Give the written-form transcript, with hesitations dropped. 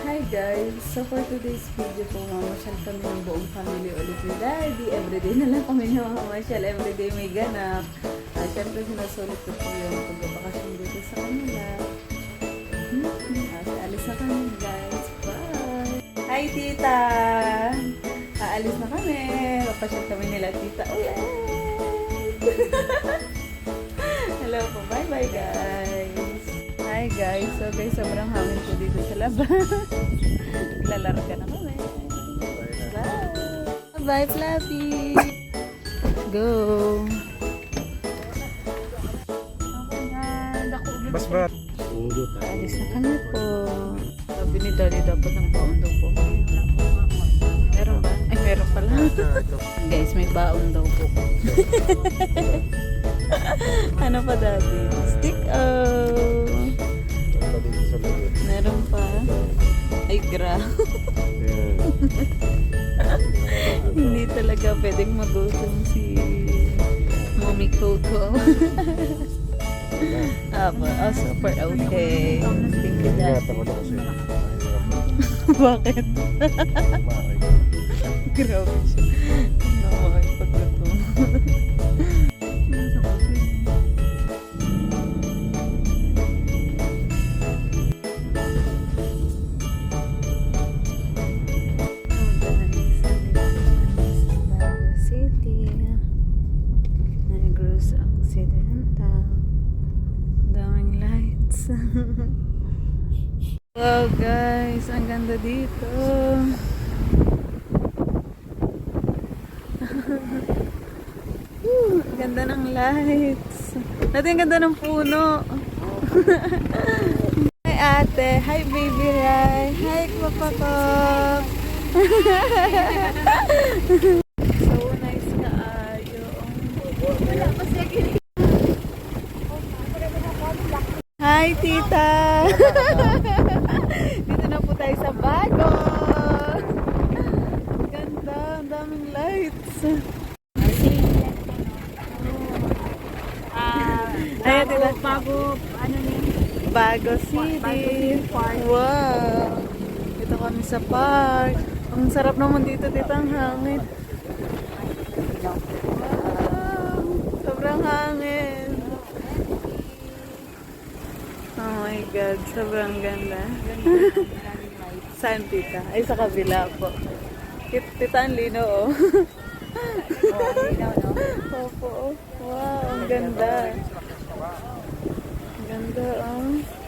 Hi guys! So for today's video po, mamasyal kami ng buong family ulit ni Daddy. Everyday na lang kami na mamasyal. Everyday may ganap. Siyempre sinasulit ko po yung pagbabakasyon dito sa kanila. Alis na kami guys. Bye! Hi tita! Aalis na kami. Mapasyal kami nila tita ulit. Hello po. Bye bye guys! Hi guys! So guys, sobrang hangin po dito sa labas. Lalarga na kami. Bye! Bye Fluffy! Go! Basbat. Alis na kami po. Sabi ni Daddy dapat ng baon daw po. Meron ba? Ay, meron pala. Guys, may baon daw po. Ano pa Daddy? Stick meron pa. Ay, gra. Hindi talaga pwedeng magutom si Mommy Coco. Super okay. Thank you, Daddy. Bakit? Grabe siya. Nakakipaggutom. Wow guys, ang ganda dito. Ang ganda ng lights. Natin ang ganda ng puno. Hi ate, hi baby Rai, hi papa ko. So nice ka ayo. Hi tita. Dito na po tayo sa bago. Ganda, ang daming lights. Ayan tita. Bago, ano ni? Bago City. Wow. Dito kami sa park. Ang sarap naman dito, tita, ang hangin. Wow. Sobrang hangin. Oh my God, sobrang ganda. Saan tita? Ay, sa kabila po. Tita, ang lino oh. Opo. Wow, ang ganda. Ang ganda oh.